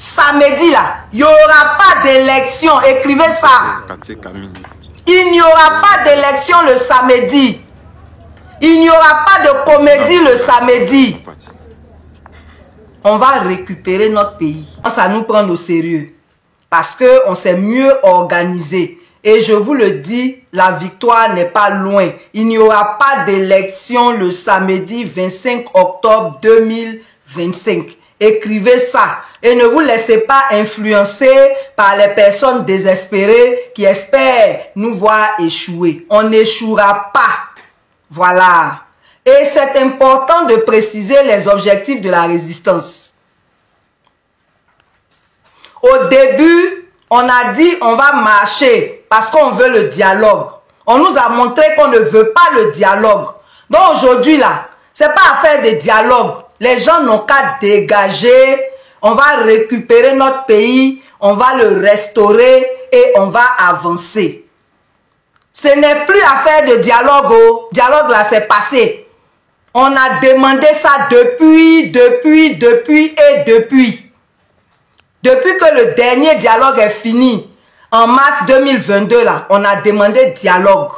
samedi là, il n'y aura pas d'élection. Écrivez ça. Il n'y aura pas d'élection le samedi. Il n'y aura pas de comédie le samedi. On va récupérer notre pays. Ça nous prend au sérieux. Parce qu'on s'est mieux organisé. Et je vous le dis, la victoire n'est pas loin. Il n'y aura pas d'élection le samedi 25 octobre 2025. Écrivez ça. Et ne vous laissez pas influencer par les personnes désespérées qui espèrent nous voir échouer. On n'échouera pas. Voilà. Et c'est important de préciser les objectifs de la résistance. Au début, on a dit on va marcher parce qu'on veut le dialogue. On nous a montré qu'on ne veut pas le dialogue. Donc aujourd'hui là, c'est pas affaire de dialogue. Les gens n'ont qu'à dégager. On va récupérer notre pays, on va le restaurer et on va avancer. Ce n'est plus affaire de dialogue. Oh. Dialogue là, c'est passé. On a demandé ça depuis. Depuis que le dernier dialogue est fini, en mars 2022, là, on a demandé dialogue.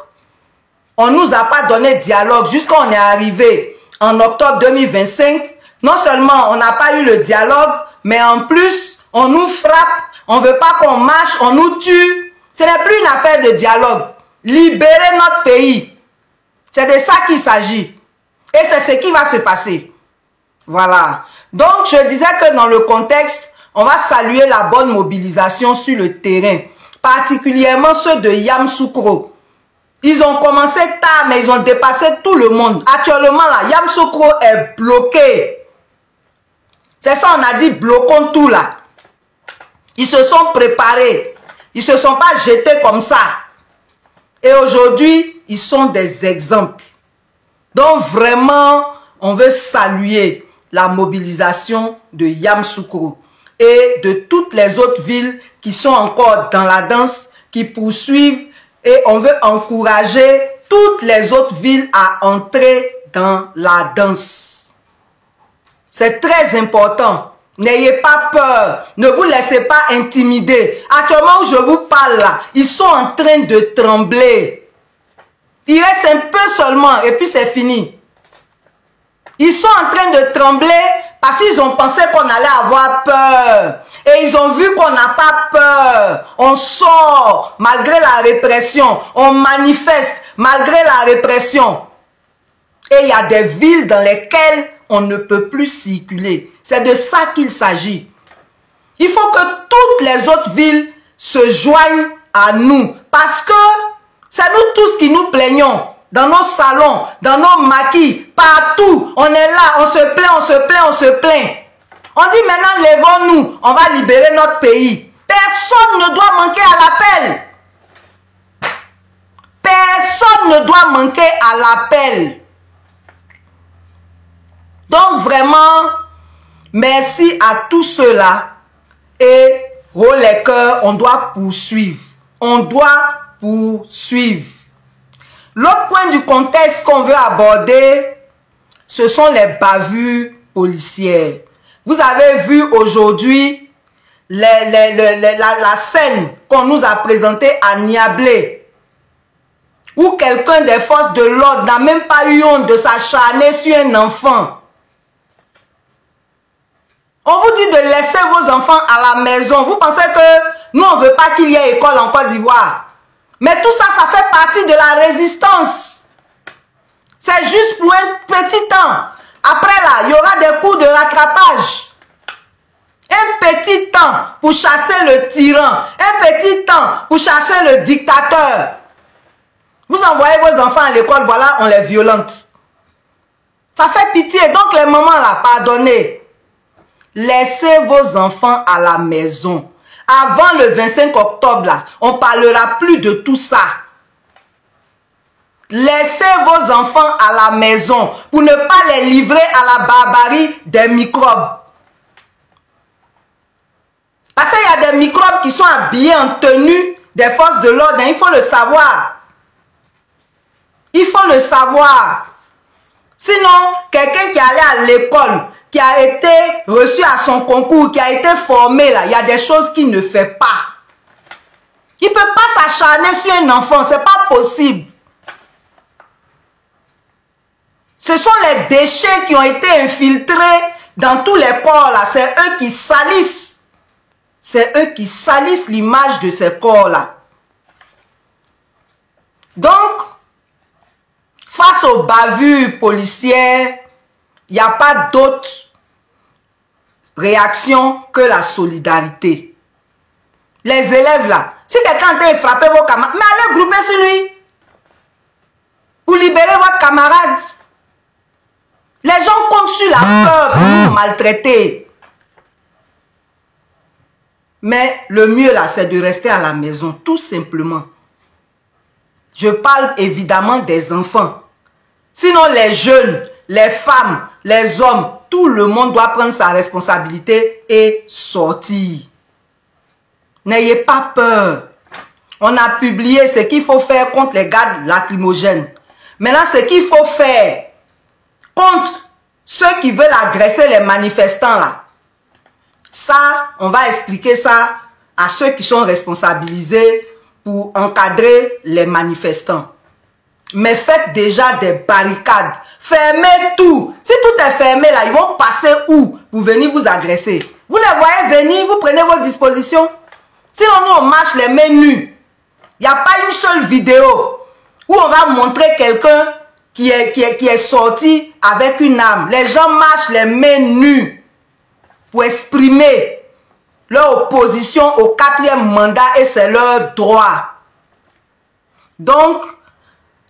On ne nous a pas donné dialogue jusqu'à on est arrivé en octobre 2025. Non seulement on n'a pas eu le dialogue, mais en plus, on nous frappe, on ne veut pas qu'on marche, on nous tue. Ce n'est plus une affaire de dialogue. Libérer notre pays. C'est de ça qu'il s'agit. Et c'est ce qui va se passer. Voilà. Donc, je disais que dans le contexte, on va saluer la bonne mobilisation sur le terrain. Particulièrement ceux de Yamoussoukro. Ils ont commencé tard, mais ils ont dépassé tout le monde. Actuellement, là, Yamoussoukro est bloqué. C'est ça, on a dit, bloquons tout là. Ils se sont préparés. Ils ne se sont pas jetés comme ça. Et aujourd'hui, ils sont des exemples. Donc vraiment, on veut saluer la mobilisation de Yamoussoukro et de toutes les autres villes qui sont encore dans la danse, qui poursuivent, et on veut encourager toutes les autres villes à entrer dans la danse. C'est très important. N'ayez pas peur. Ne vous laissez pas intimider. Actuellement où je vous parle là, ils sont en train de trembler. Il reste un peu seulement et puis c'est fini. Ils sont en train de trembler parce qu'ils ont pensé qu'on allait avoir peur. Et ils ont vu qu'on n'a pas peur. On sort malgré la répression. On manifeste malgré la répression. Et il y a des villes dans lesquelles on ne peut plus circuler. C'est de ça qu'il s'agit. Il faut que toutes les autres villes se joignent à nous. Parce que c'est nous tous qui nous plaignons. Dans nos salons, dans nos maquis, partout. On est là, on se plaint, on se plaint, on se plaint. On dit maintenant, lèvons-nous, on va libérer notre pays. Personne ne doit manquer à l'appel. Personne ne doit manquer à l'appel. Donc vraiment, merci à tous ceux-là. Et haut les cœurs, on doit poursuivre. On doit poursuivre. L'autre point du contexte qu'on veut aborder, ce sont les bavures policières. Vous avez vu aujourd'hui la scène qu'on nous a présentée à Niablé, où quelqu'un des forces de l'ordre n'a même pas eu honte de s'acharner sur un enfant. On vous dit de laisser vos enfants à la maison. Vous pensez que nous, on ne veut pas qu'il y ait école en Côte d'Ivoire. Mais tout ça, ça fait partie de la résistance. C'est juste pour un petit temps. Après là, il y aura des coups de rattrapage. Un petit temps pour chasser le tyran. Un petit temps pour chasser le dictateur. Vous envoyez vos enfants à l'école, voilà, on les violente. Ça fait pitié. Donc les mamans là, pardonnez. Laissez vos enfants à la maison. Avant le 25 octobre, là, on ne parlera plus de tout ça. Laissez vos enfants à la maison pour ne pas les livrer à la barbarie des microbes. Parce qu'il y a des microbes qui sont habillés en tenue des forces de l'ordre. Il faut le savoir. Il faut le savoir. Sinon, quelqu'un qui allait à l'école, qui a été reçu à son concours, qui a été formé là, il y a des choses qu'il ne fait pas. Il ne peut pas s'acharner sur un enfant, ce n'est pas possible. Ce sont les déchets qui ont été infiltrés dans tous les corps là, c'est eux qui salissent. C'est eux qui salissent l'image de ces corps là. Donc, face aux bavures policières, il n'y a pas d'autre réaction que la solidarité. Les élèves là, si quelqu'un a frappé vos camarades, mais allez grouper sur lui. Pour libérer votre camarade. Les gens comptent sur la peur pour nous maltraiter. Mais le mieux là, c'est de rester à la maison, tout simplement. Je parle évidemment des enfants. Sinon les jeunes, les femmes, les hommes, tout le monde doit prendre sa responsabilité et sortir. N'ayez pas peur. On a publié ce qu'il faut faire contre les gaz lacrymogènes. Maintenant, ce qu'il faut faire contre ceux qui veulent agresser les manifestants là. Ça, on va expliquer ça à ceux qui sont responsabilisés pour encadrer les manifestants. Mais faites déjà des barricades. Fermez tout. Si tout est fermé là, ils vont passer où pour venir vous agresser? Vous les voyez venir, vous prenez vos dispositions. Sinon, nous, on marche les mains nues. Il n'y a pas une seule vidéo où on va montrer quelqu'un qui est sorti avec une arme. Les gens marchent les mains nues pour exprimer leur opposition au 4e mandat et c'est leur droit. Donc,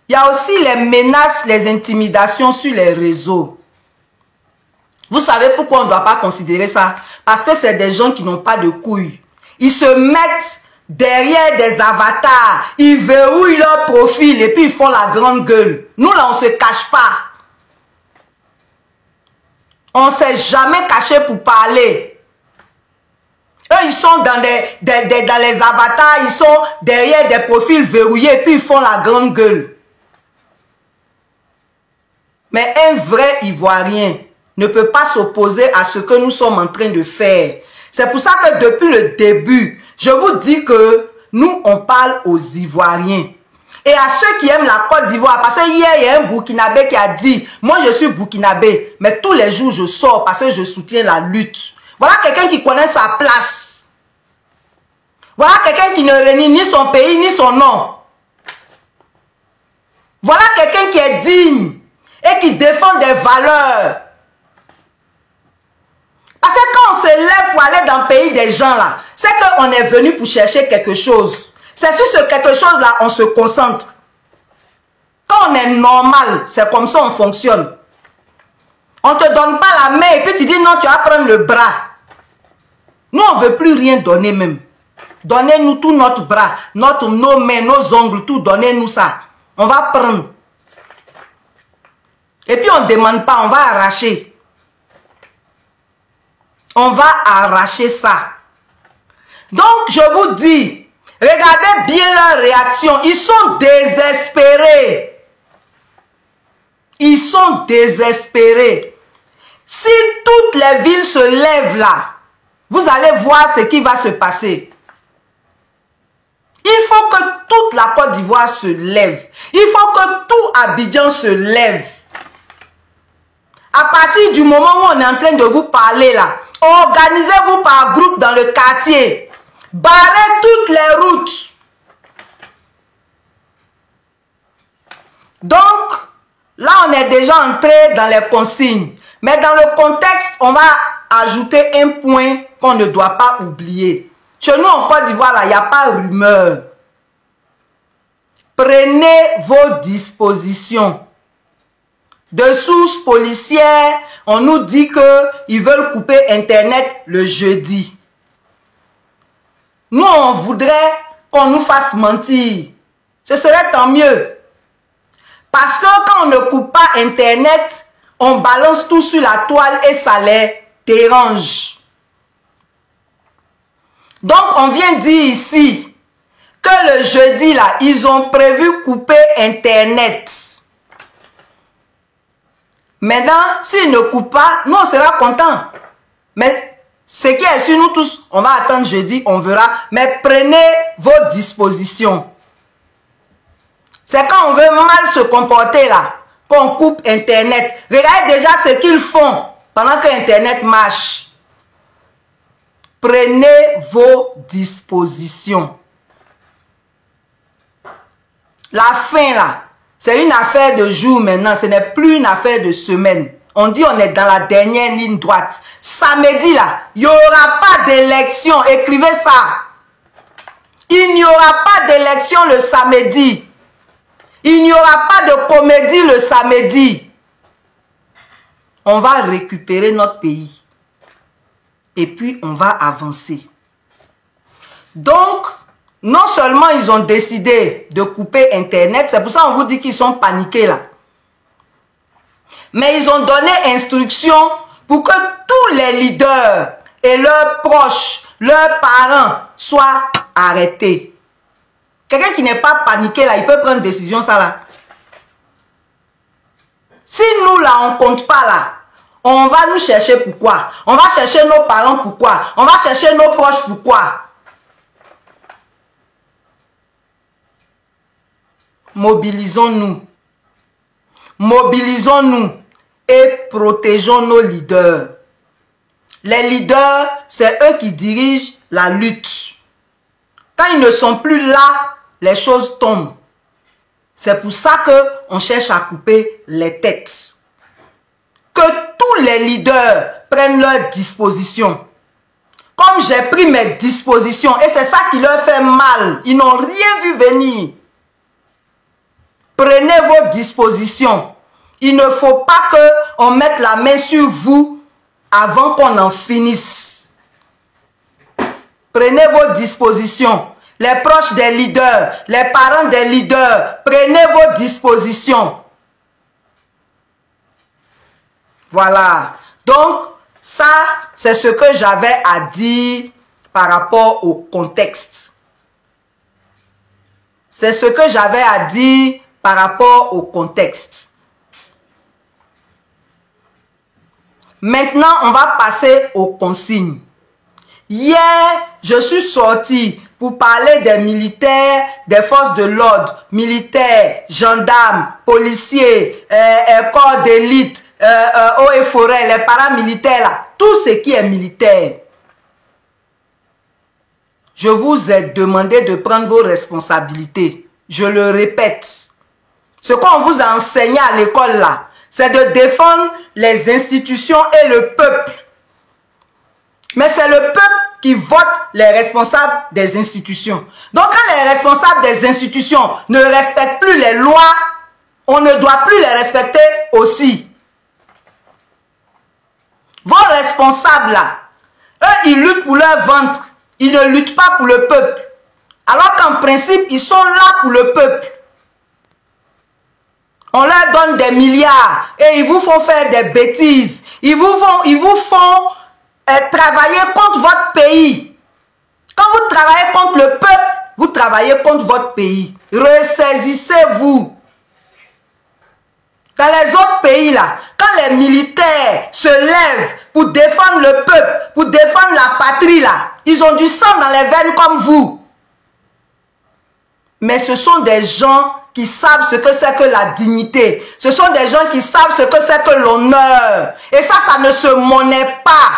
il y a aussi les menaces, les intimidations sur les réseaux. Vous savez pourquoi on ne doit pas considérer ça? Parce que c'est des gens qui n'ont pas de couilles. Ils se mettent derrière des avatars, ils verrouillent leur profil et puis ils font la grande gueule. Nous là, on ne se cache pas. On ne s'est jamais caché pour parler. Eux, ils sont dans les avatars, ils sont derrière des profils verrouillés et puis ils font la grande gueule. Mais un vrai Ivoirien ne peut pas s'opposer à ce que nous sommes en train de faire. C'est pour ça que depuis le début, je vous dis que nous, on parle aux Ivoiriens. Et à ceux qui aiment la Côte d'Ivoire, parce que hier, il y a un Burkinabé qui a dit, moi je suis Burkinabé, mais tous les jours je sors parce que je soutiens la lutte. Voilà quelqu'un qui connaît sa place. Voilà quelqu'un qui ne renie ni son pays, ni son nom. Voilà quelqu'un qui est digne et qui défend des valeurs. Parce que quand on se lève pour aller dans le pays des gens là, c'est qu'on est venu pour chercher quelque chose. C'est sur ce quelque chose là on se concentre. Quand on est normal, c'est comme ça on fonctionne. On ne te donne pas la main et puis tu dis non, tu vas prendre le bras. Nous on ne veut plus rien donner même. Donnez-nous tout notre bras, nos mains, nos ongles, tout, donnez-nous ça. On va prendre. Et puis on ne demande pas, on va arracher. On va arracher ça. Donc, je vous dis, regardez bien leur réaction. Ils sont désespérés. Ils sont désespérés. Si toutes les villes se lèvent là, vous allez voir ce qui va se passer. Il faut que toute la Côte d'Ivoire se lève. Il faut que tout Abidjan se lève. À partir du moment où on est en train de vous parler là, organisez-vous par groupe dans le quartier. Barrez toutes les routes. Donc, là, on est déjà entré dans les consignes. Mais dans le contexte, on va ajouter un point qu'on ne doit pas oublier. Chez nous, en Côte d'Ivoire, là, il n'y a pas rumeur. Prenez vos dispositions. De sources policières, on nous dit qu'ils veulent couper Internet le jeudi. Nous, on voudrait qu'on nous fasse mentir. Ce serait tant mieux. Parce que quand on ne coupe pas Internet, on balance tout sur la toile et ça les dérange. Donc, on vient dire ici que le jeudi, là, ils ont prévu couper Internet. Maintenant, s'il ne coupe pas, nous, on sera contents. Mais ce qui est sur nous tous, on va attendre jeudi, on verra. Mais prenez vos dispositions. C'est quand on veut mal se comporter là, qu'on coupe Internet. Regardez déjà ce qu'ils font pendant que Internet marche. Prenez vos dispositions. La fin là, c'est une affaire de jour maintenant, ce n'est plus une affaire de semaine. On dit on est dans la dernière ligne droite. Samedi là, il n'y aura pas d'élection. Écrivez ça. Il n'y aura pas d'élection le samedi. Il n'y aura pas de comédie le samedi. On va récupérer notre pays. Et puis on va avancer. Donc, non seulement ils ont décidé de couper Internet, c'est pour ça qu'on vous dit qu'ils sont paniqués là. Mais ils ont donné instruction pour que tous les leaders et leurs proches, leurs parents soient arrêtés. Quelqu'un qui n'est pas paniqué là, il peut prendre une décision ça là. Si nous là, on ne compte pas là, on va nous chercher pourquoi? On va chercher nos parents pourquoi? On va chercher nos proches pourquoi? Mobilisons-nous. Mobilisons-nous et protégeons nos leaders. Les leaders, c'est eux qui dirigent la lutte. Quand ils ne sont plus là, les choses tombent. C'est pour ça qu'on cherche à couper les têtes. Que tous les leaders prennent leurs dispositions. Comme j'ai pris mes dispositions, et c'est ça qui leur fait mal. Ils n'ont rien vu venir. Prenez vos dispositions. Il ne faut pas qu'on mette la main sur vous avant qu'on en finisse. Prenez vos dispositions. Les proches des leaders, les parents des leaders, prenez vos dispositions. Voilà. Donc, ça, c'est ce que j'avais à dire par rapport au contexte. C'est ce que j'avais à dire par rapport au contexte. Maintenant, on va passer aux consignes. Hier, je suis sorti pour parler des militaires, des forces de l'ordre, militaires, gendarmes, policiers, corps d'élite, eaux et forêts, les paramilitaires, là, tout ce qui est militaire. Je vous ai demandé de prendre vos responsabilités. Je le répète. Ce qu'on vous a enseigné à l'école là, c'est de défendre les institutions et le peuple. Mais c'est le peuple qui vote les responsables des institutions. Donc quand les responsables des institutions ne respectent plus les lois, on ne doit plus les respecter aussi. Vos responsables là, eux ils luttent pour leur ventre, ils ne luttent pas pour le peuple. Alors qu'en principe, ils sont là pour le peuple. On leur donne des milliards et ils vous font faire des bêtises. Ils vous font travailler contre votre pays. Quand vous travaillez contre le peuple, vous travaillez contre votre pays. Ressaisissez-vous. Dans les autres pays là, quand les militaires se lèvent pour défendre le peuple, pour défendre la patrie là, ils ont du sang dans les veines comme vous. Mais ce sont des gens qui savent ce que c'est que la dignité. Ce sont des gens qui savent ce que c'est que l'honneur. Et ça, ça ne se monnaie pas.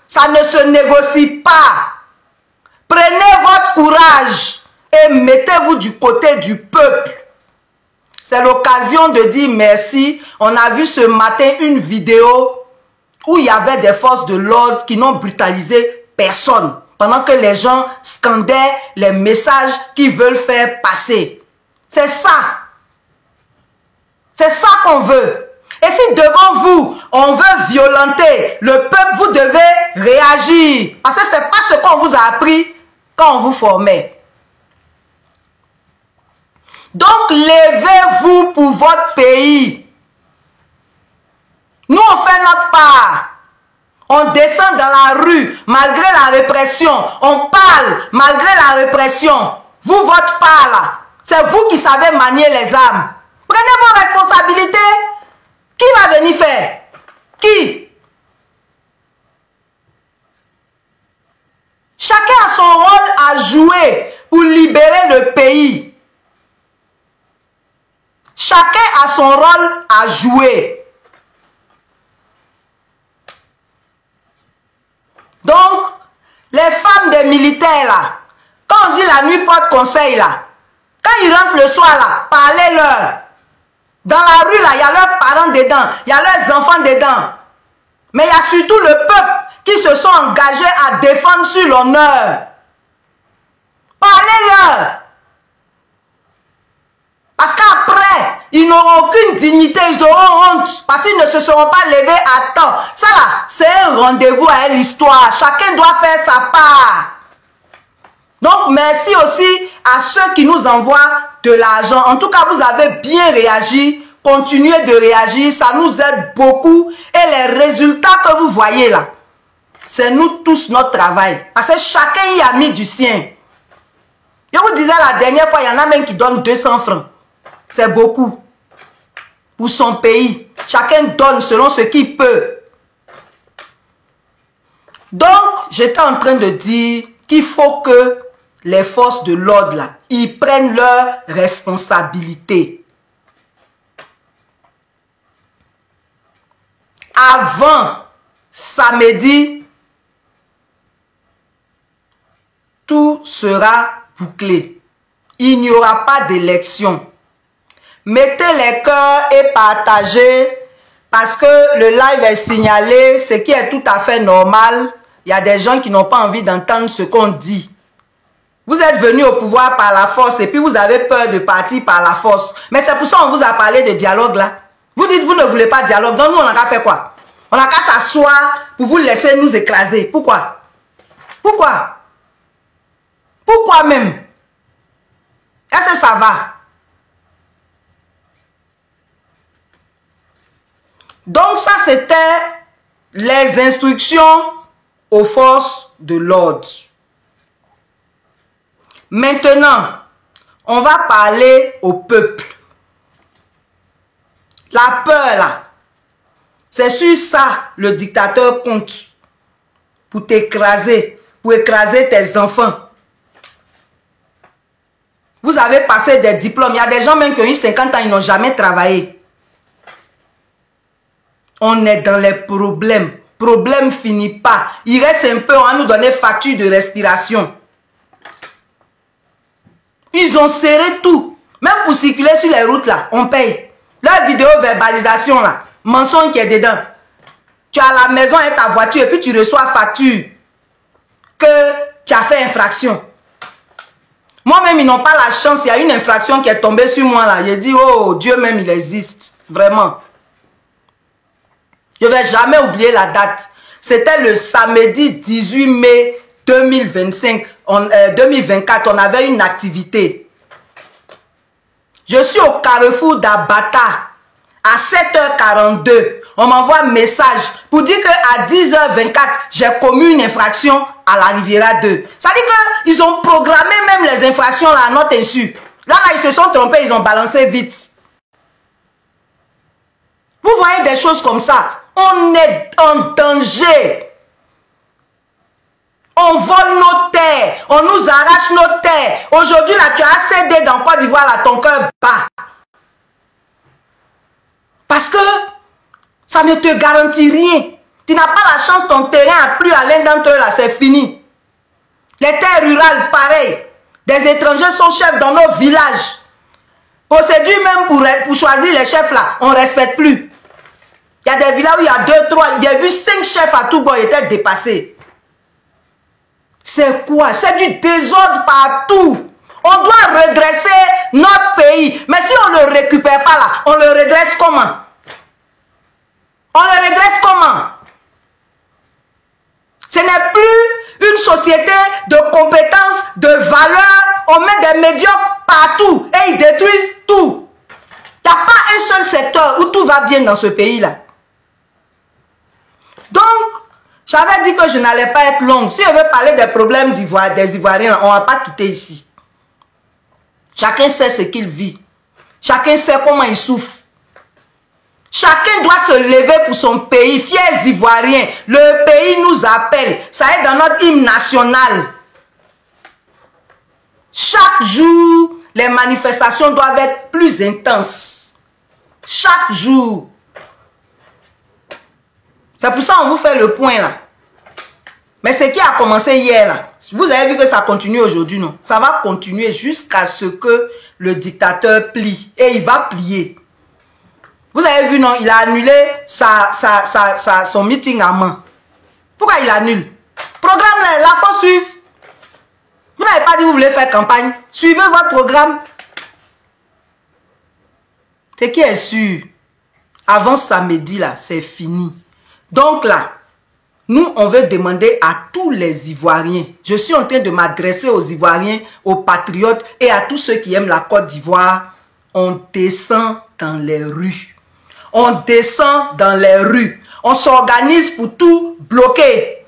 Ça ne se négocie pas. Prenez votre courage et mettez-vous du côté du peuple. C'est l'occasion de dire merci. On a vu ce matin une vidéo où il y avait des forces de l'ordre qui n'ont brutalisé personne, pendant que les gens scandaient les messages qu'ils veulent faire passer. C'est ça. C'est ça qu'on veut. Et si devant vous, on veut violenter le peuple, vous devez réagir. Parce que ce n'est pas ce qu'on vous a appris quand on vous formait. Donc, levez-vous pour votre pays. Nous, on fait notre part. On descend dans la rue malgré la répression. On parle malgré la répression. Vous, votre part là, c'est vous qui savez manier les armes. Prenez vos responsabilités. Qui va venir faire? Qui? Chacun a son rôle à jouer pour libérer le pays. Chacun a son rôle à jouer. Donc, les femmes des militaires là, quand on dit la nuit porte conseil là, quand ils rentrent le soir là, parlez-leur. Dans la rue là, il y a leurs parents dedans, il y a leurs enfants dedans. Mais il y a surtout le peuple qui se sont engagés à défendre sur l'honneur. Parlez-leur. Parce qu'après, ils n'auront aucune dignité, ils auront honte. Parce qu'ils ne se seront pas levés à temps. Ça là, c'est un rendez-vous à l'histoire. Chacun doit faire sa part. Donc, merci aussi à ceux qui nous envoient de l'argent. En tout cas, vous avez bien réagi. Continuez de réagir. Ça nous aide beaucoup. Et les résultats que vous voyez là, c'est nous tous notre travail. Parce que chacun y a mis du sien. Je vous disais la dernière fois, il y en a même qui donnent 200 francs. C'est beaucoup. Pour son pays. Chacun donne selon ce qu'il peut. Donc, j'étais en train de dire qu'il faut que les forces de l'ordre, là, ils prennent leurs responsabilités. Avant samedi, tout sera bouclé. Il n'y aura pas d'élection. Mettez les cœurs et partagez parce que le live est signalé, ce qui est tout à fait normal. Il y a des gens qui n'ont pas envie d'entendre ce qu'on dit. Vous êtes venu au pouvoir par la force et puis vous avez peur de partir par la force. Mais c'est pour ça qu'on vous a parlé de dialogue là. Vous dites vous ne voulez pas de dialogue. Donc nous on a qu'à faire quoi? On a qu'à s'asseoir pour vous laisser nous écraser. Pourquoi? Pourquoi? Pourquoi même? Est-ce que ça va? Donc ça c'était les instructions aux forces de l'ordre. Maintenant, on va parler au peuple. La peur là, c'est sur ça le dictateur compte. Pour t'écraser, pour écraser tes enfants. Vous avez passé des diplômes. Il y a des gens même qui ont eu 50 ans, ils n'ont jamais travaillé. On est dans les problèmes. Problème finit pas. Il reste un peu, on va nous donner facture de respiration. Ils ont serré tout. Même pour circuler sur les routes là, on paye. Leur vidéo verbalisation là, mensonge qui est dedans. Tu as la maison et ta voiture et puis tu reçois facture que tu as fait infraction. Moi-même, ils n'ont pas la chance. Il y a une infraction qui est tombée sur moi là. J'ai dit, oh, Dieu même, il existe. Vraiment. Je ne vais jamais oublier la date. C'était le samedi 18 mai 2024. On avait une activité. Je suis au carrefour d'Abata. À 7h42, on m'envoie un message pour dire qu'à 10h24, j'ai commis une infraction à la Riviera 2. Ça dit qu'ils ont programmé même les infractions là, à notre insu. Là, ils se sont trompés, ils ont balancé vite. Vous voyez des choses comme ça. On est en danger. On vole nos terres. On nous arrache nos terres. Aujourd'hui, là, tu as cédé dans Côte d'Ivoire, là, ton cœur bat. Parce que ça ne te garantit rien. Tu n'as pas la chance, ton terrain a plu à l'un d'entre eux, là, c'est fini. Les terres rurales, pareil. Des étrangers sont chefs dans nos villages. Procédure même pour choisir les chefs, là, on ne respecte plus. Il y a des villages où il y a 2, 3, j'ai vu 5 chefs à tout bord, ils étaient dépassés. C'est quoi? C'est du désordre partout. On doit redresser notre pays. Mais si on ne le récupère pas là, on le redresse comment? On le redresse comment? Ce n'est plus une société de compétences, de valeurs. On met des médiocres partout et ils détruisent tout. Il n'y a pas un seul secteur où tout va bien dans ce pays-là. Donc, j'avais dit que je n'allais pas être longue. Si je veux parler des problèmes des Ivoiriens, on ne va pas quitter ici. Chacun sait ce qu'il vit. Chacun sait comment il souffre. Chacun doit se lever pour son pays. Fiers Ivoiriens, le pays nous appelle. Ça est dans notre hymne national. Chaque jour, les manifestations doivent être plus intenses. Chaque jour. C'est pour ça qu'on vous fait le point là. Mais ce qui a commencé hier là, vous avez vu que ça continue aujourd'hui, non? Ça va continuer jusqu'à ce que le dictateur plie. Et il va plier. Vous avez vu, non? Il a annulé son meeting à main. Pourquoi il annule? Programme là, la faut suivre. Vous n'avez pas dit que vous voulez faire campagne. Suivez votre programme. Ce qui est sûr, avant samedi là, c'est fini. Donc là, nous, on veut demander à tous les Ivoiriens. Je suis en train de m'adresser aux Ivoiriens, aux patriotes et à tous ceux qui aiment la Côte d'Ivoire. On descend dans les rues. On descend dans les rues. On s'organise pour tout bloquer.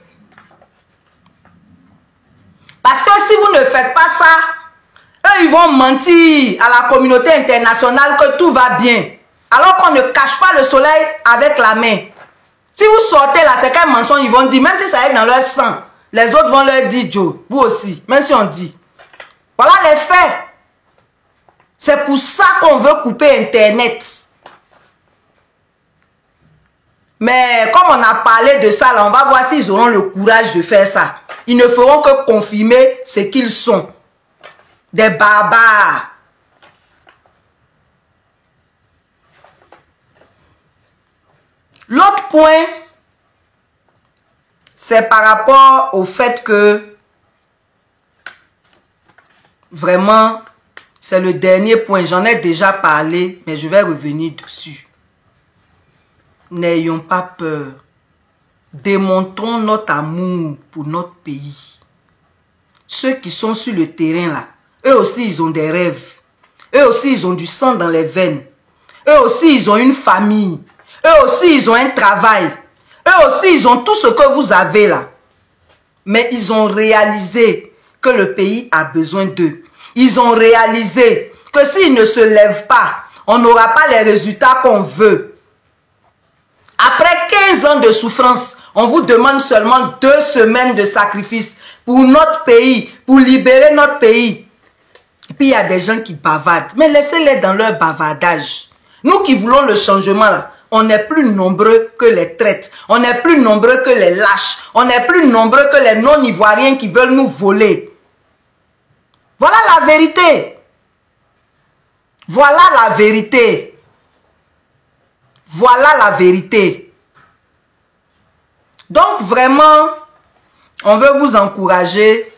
Parce que si vous ne faites pas ça, eux, ils vont mentir à la communauté internationale que tout va bien. Alors qu'on ne cache pas le soleil avec la main. Si vous sortez là, c'est quel mensonge ils vont dire, même si ça est dans leur sang, les autres vont leur dire, Joe, vous aussi, même si on dit. Voilà les faits. C'est pour ça qu'on veut couper Internet. Mais comme on a parlé de ça, là, on va voir s'ils auront le courage de faire ça. Ils ne feront que confirmer ce qu'ils sont. Des barbares. L'autre point, c'est par rapport au fait que vraiment, c'est le dernier point. J'en ai déjà parlé, mais je vais revenir dessus. N'ayons pas peur. Démontrons notre amour pour notre pays. Ceux qui sont sur le terrain là, eux aussi ils ont des rêves. Eux aussi ils ont du sang dans les veines. Eux aussi ils ont une famille. Eux aussi ils ont un travail. Eux aussi ils ont tout ce que vous avez là. Mais ils ont réalisé que le pays a besoin d'eux. Ils ont réalisé que s'ils ne se lèvent pas, on n'aura pas les résultats qu'on veut. Après 15 ans de souffrance, on vous demande seulement 2 semaines de sacrifice pour notre pays, pour libérer notre pays. Et puis il y a des gens qui bavardent. Mais laissez-les dans leur bavardage. Nous qui voulons le changement là, on est plus nombreux que les traites. On est plus nombreux que les lâches. On est plus nombreux que les non-ivoiriens qui veulent nous voler. Voilà la vérité. Voilà la vérité. Voilà la vérité. Donc vraiment, on veut vous encourager.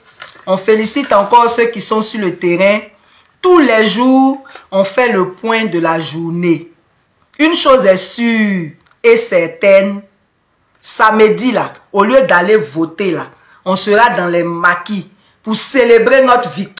On félicite encore ceux qui sont sur le terrain. Tous les jours, on fait le point de la journée. Une chose est sûre et certaine. Samedi là, au lieu d'aller voter là, on sera dans les maquis pour célébrer notre victoire.